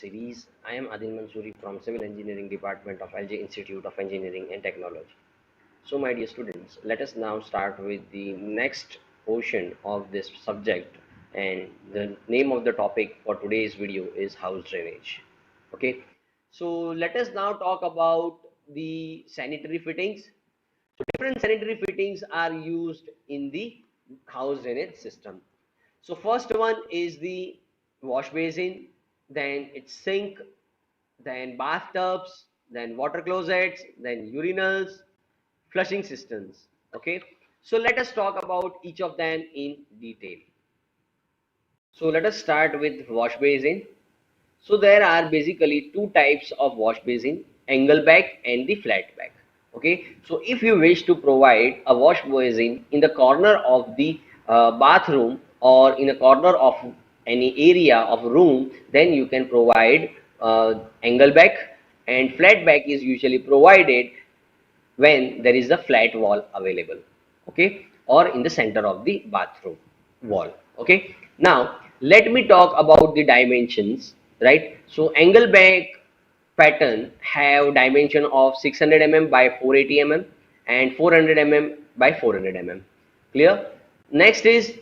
series. I am Adil Mansoori from Civil Engineering Department of LJ Institute of Engineering and Technology. So my dear students, let us now start with the next portion of this subject, and the name of the topic for today's video is house drainage. Okay, so let us now talk about the sanitary fittings. So different sanitary fittings are used in the house drainage system. So first one is the wash basin, then it's sink, then bathtubs, then water closets, then urinals, flushing systems. Okay, so let us talk about each of them in detail. So let us start with wash basin. So there are basically two types of wash basin, angle back and the flat back. Okay, so if you wish to provide a wash basin in the corner of the bathroom or in a corner of any area of room, then you can provide angle back, and flat back is usually provided when there is a flat wall available, okay, or in the center of the bathroom wall. Okay, now let me talk about the dimensions, right? So angle back pattern have dimension of 600 mm by 480 mm and 400 mm by 400 mm. Clear? Next is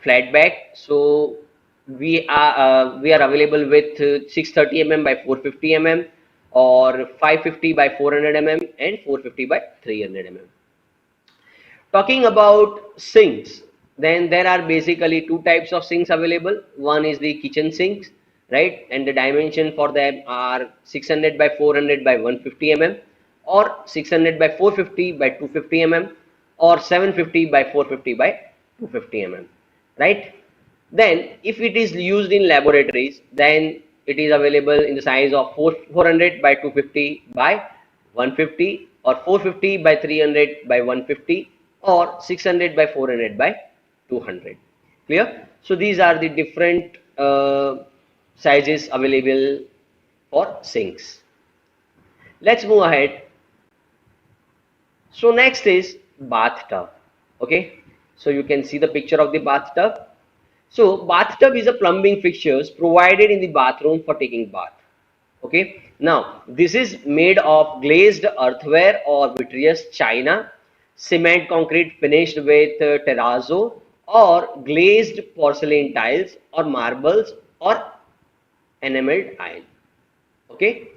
flat back. So we are available with 630 mm by 450 mm or 550 by 400 mm and 450 by 300 mm. Talking about sinks, then there are basically two types of sinks available. One is the kitchen sinks, right? And the dimension for them are 600 by 400 by 150 mm or 600 by 450 by 250 mm or 750 by 450 by 250 mm, right? Then if it is used in laboratories, then it is available in the size of 400 by 250 by 150 or 450 by 300 by 150 or 600 by 400 by 200. Clear? So these are the different sizes available for sinks. Let's move ahead. So next is bathtub. Okay, so you can see the picture of the bathtub. So bathtub is a plumbing fixtures provided in the bathroom for taking bath. Okay, now this is made of glazed earthenware or vitreous china, cement concrete finished with terrazzo or glazed porcelain tiles or marbles or enameled iron. Okay,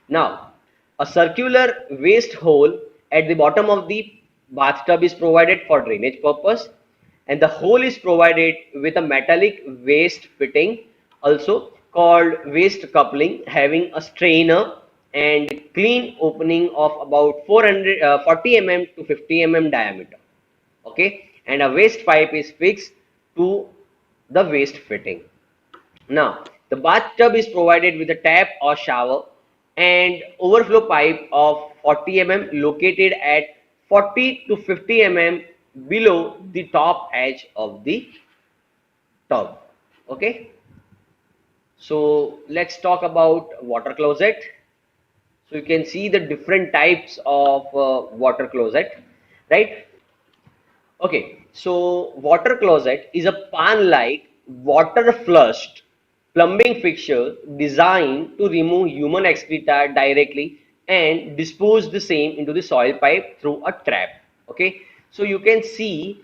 now a circular waste hole at the bottom of the bathtub is provided for drainage purpose, and the hole is provided with a metallic waste fitting also called waste coupling, having a strainer and clean opening of about 440 mm to 50 mm diameter. Okay, and a waste pipe is fixed to the waste fitting. Now, the bathtub is provided with a tap or shower and overflow pipe of 40 mm located at 40 to 50 mm below the top edge of the tub. Okay, so let's talk about water closet. So you can see the different types of water closet, right? Okay, so water closet is a pan-like water flushed plumbing fixture designed to remove human excreta directly and dispose the same into the soil pipe through a trap. Okay, so you can see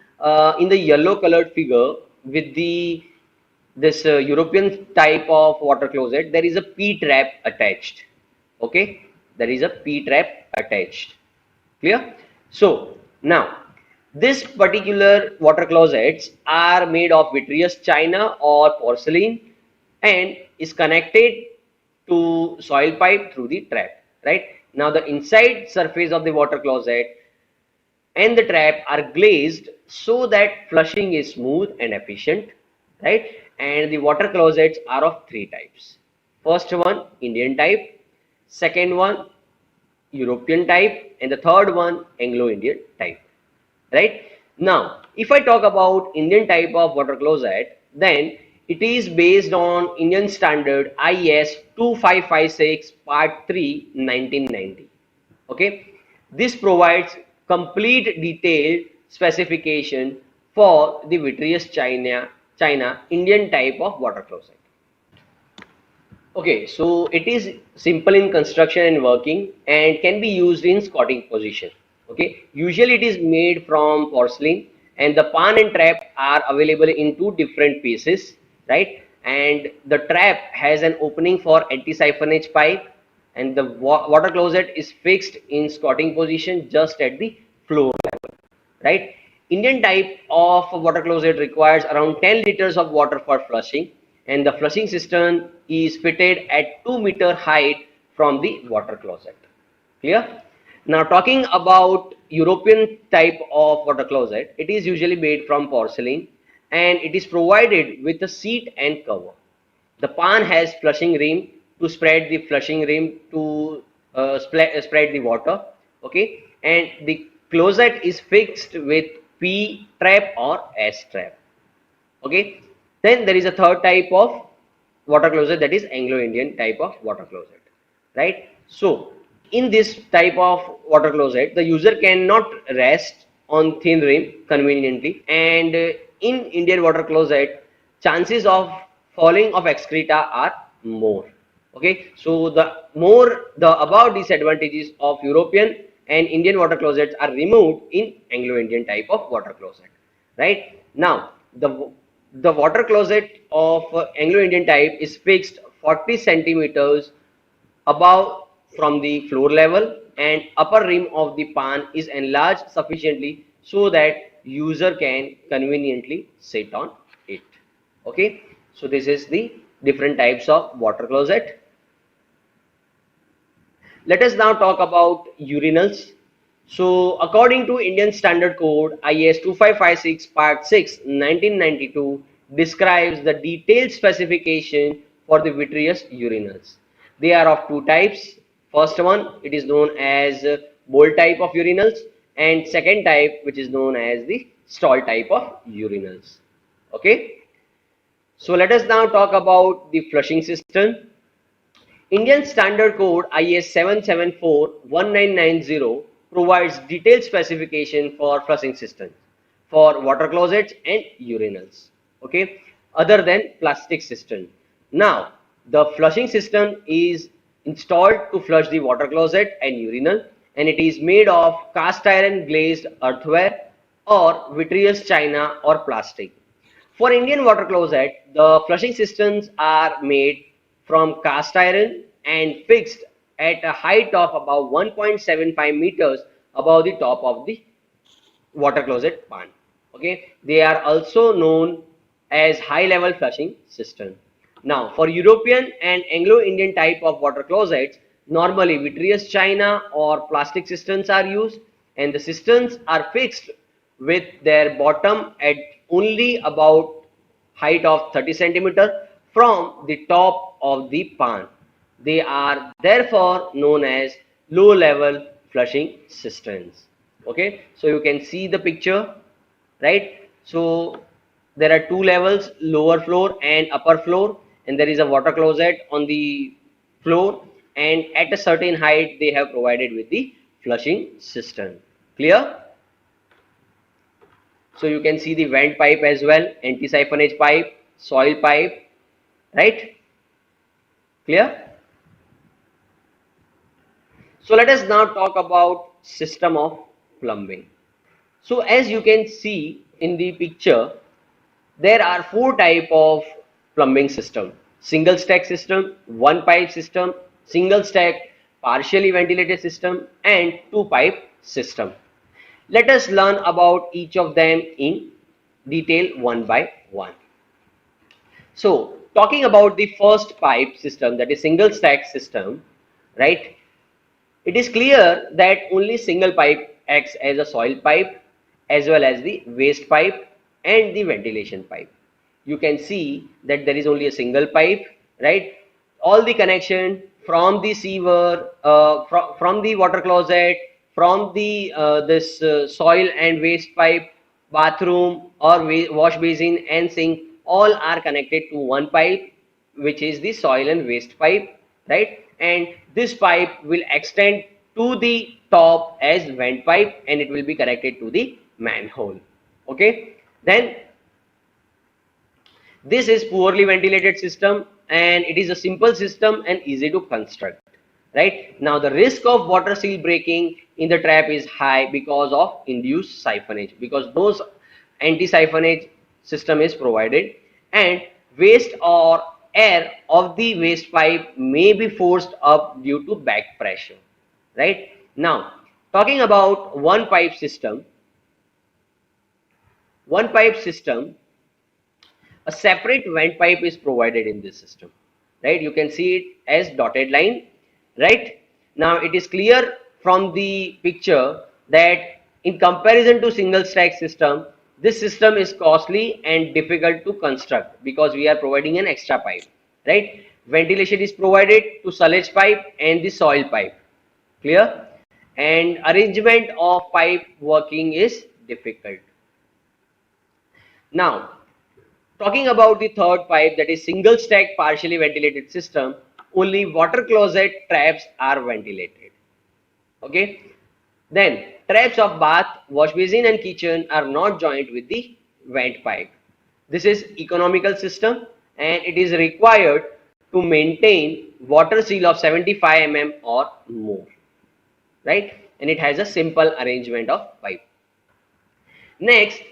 in the yellow colored figure with the this European type of water closet, there is a P trap attached. Okay, there is a P trap attached. Clear? So now this particular water closets are made of vitreous china or porcelain and is connected to soil pipe through the trap, right? Now the inside surface of the water closet and the trap are glazed so that flushing is smooth and efficient, right? And the water closets are of three types. First one, Indian type. Second one, European type, and the third one, Anglo-Indian type, right? Now, if I talk about Indian type of water closet, then it is based on Indian standard IS 2556 part 3 1990. Okay, this provides complete detailed specification for the vitreous china Indian type of water closet. Okay, so it is simple in construction and working and can be used in squatting position. Okay, usually it is made from porcelain and the pan and trap are available in two different pieces, right? And the trap has an opening for anti-siphonage pipe and the water closet is fixed in squatting position just at the floor, right? Indian type of water closet requires around 10 liters of water for flushing, and the flushing system is fitted at 2-meter height from the water closet. Clear? Now talking about European type of water closet, it is usually made from porcelain and it is provided with a seat and cover. The pan has flushing rim to spread the flushing rim to spread the water. Okay, and the closet is fixed with P trap or S trap. Okay, then there is a third type of water closet, that is Anglo-Indian type of water closet, right? So in this type of water closet, the user cannot rest on thin rim conveniently, and in Indian water closet, chances of falling of excreta are more. Okay, so the above disadvantages of European and Indian water closets are removed in Anglo-Indian type of water closet, right? Now the water closet of Anglo-Indian type is fixed 40 centimeters above from the floor level, and upper rim of the pan is enlarged sufficiently so that user can conveniently sit on it. Okay, so this is the different types of water closet. Let us now talk about urinals. So according to Indian Standard Code IS 2556 Part 6 1992 describes the detailed specification for the vitreous urinals. They are of two types. First one, it is known as bowl type of urinals, and second type, which is known as the stall type of urinals. Okay, so let us now talk about the flushing system. Indian Standard Code IS 774-1990 provides detailed specification for flushing systems for water closets and urinals, okay, other than plastic system. Now, the flushing system is installed to flush the water closet and urinal, and it is made of cast iron glazed earthenware or vitreous china or plastic. For Indian water closet, the flushing systems are made from cast iron and fixed at a height of about 1.75 meters above the top of the water closet pan. Okay, they are also known as high level flushing system. Now for European and Anglo-Indian type of water closets, normally vitreous china or plastic systems are used, and the systems are fixed with their bottom at only about height of 30 centimeter from the top of the pan. They are therefore known as low level flushing systems. Okay, so you can see the picture, right? So there are two levels, lower floor and upper floor, and there is a water closet on the floor, and at a certain height they have provided with the flushing system. Clear? So you can see the vent pipe as well, anti-siphonage pipe, soil pipe, right? Clear? So let us now talk about system of plumbing. So as you can see in the picture, there are four type of plumbing system: single stack system, one pipe system, single stack partially ventilated system, and two pipe system. Let us learn about each of them in detail one by one. So talking about the first pipe system, that is single stack system, right? It is clear that only single pipe acts as a soil pipe as well as the waste pipe and the ventilation pipe. You can see that there is only a single pipe, right? All the connection from the sewer, from the water closet, from the this soil and waste pipe, bathroom or wash basin and sink, all are connected to one pipe, which is the soil and waste pipe, right? And this pipe will extend to the top as vent pipe, and it will be connected to the manhole. Okay, then this is poorly ventilated system, and it is a simple system and easy to construct. Right now, the risk of water seal breaking in the trap is high because of induced siphonage, because those anti-siphonage system is provided, and waste or air of the waste pipe may be forced up due to back pressure. Right now, talking about one pipe system, a separate vent pipe is provided in this system. Right, you can see it as dotted line. Right now, it is clear from the picture that in comparison to single stack system, this system is costly and difficult to construct because we are providing an extra pipe. Right, ventilation is provided to silage pipe and the soil pipe. Clear? And arrangement of pipe working is difficult. Now, talking about the third pipe, that is single stack partially ventilated system, only water closet traps are ventilated. Okay. Then traps of bath, wash basin and kitchen are not joined with the vent pipe. This is economical system and it is required to maintain water seal of 75 mm or more. Right, and it has a simple arrangement of pipe. Next,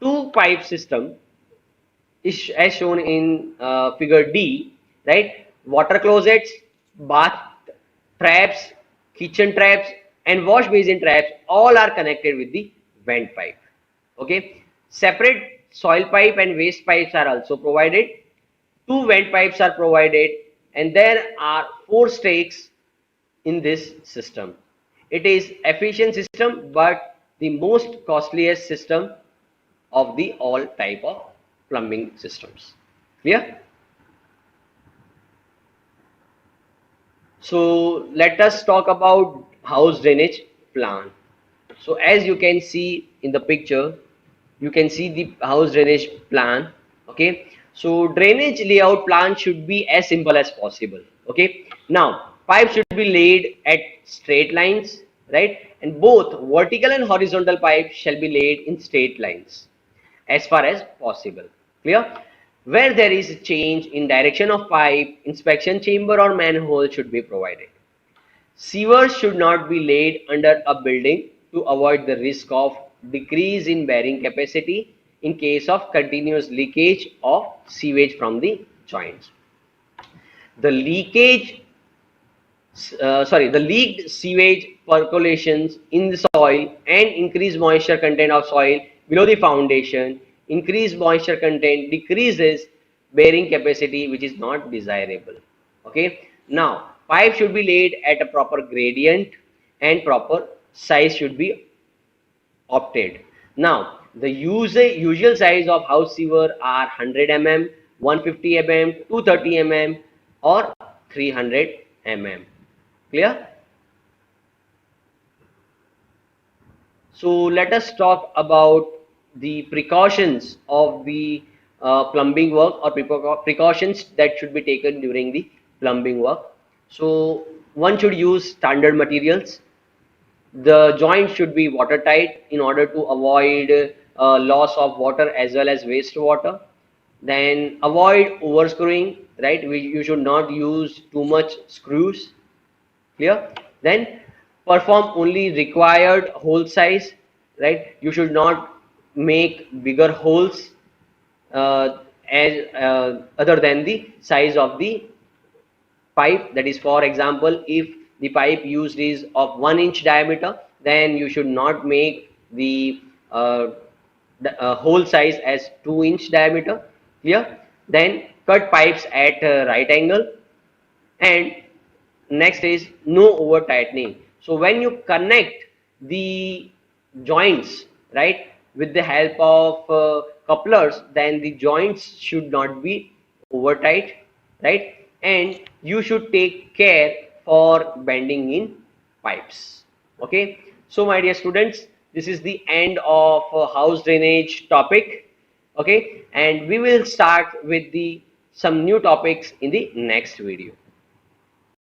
two pipe system is as shown in figure D. Right, water closets, bath traps, kitchen traps and wash basin traps all are connected with the vent pipe. Okay, separate soil pipe and waste pipes are also provided. Two vent pipes are provided and there are 4 stakes in this system. It is efficient system but the most costliest system of the all type of plumbing systems. Clear? So let us talk about house drainage plan. So as you can see in the picture, you can see the house drainage plan. Okay, so drainage layout plan should be as simple as possible. Okay, now pipe should be laid at straight lines, right, and both vertical and horizontal pipe shall be laid in straight lines as far as possible. Clear? Where there is a change in direction of pipe, inspection chamber or manhole should be provided. Sewers should not be laid under a building to avoid the risk of decrease in bearing capacity in case of continuous leakage of sewage from the joints. The leaked sewage percolations in the soil and increased moisture content of soil below the foundation. Increased moisture content decreases bearing capacity, which is not desirable. Okay, now pipe should be laid at a proper gradient and proper size should be opted. Now the usual size of house sewer are 100 mm, 150 mm, 230 mm or 300 mm. Clear? So let us talk about the precautions of the plumbing work or precautions that should be taken during the plumbing work. So one should use standard materials. The joint should be watertight in order to avoid loss of water as well as wastewater. Then avoid overscrewing, right? You should not use too much screws. Clear? Then perform only required hole size, right? You should not make bigger holes other than the size of the pipe. That is, for example, if the pipe used is of 1 inch diameter, then you should not make the hole size as 2-inch diameter. Clear? Then cut pipes at right angle, and next is no over tightening. So when you connect the joints, right, with the help of couplers, then the joints should not be over tight, right, and you should take care for bending in pipes. Okay, so my dear students, this is the end of house drainage topic. Okay, and we will start with the some new topics in the next video.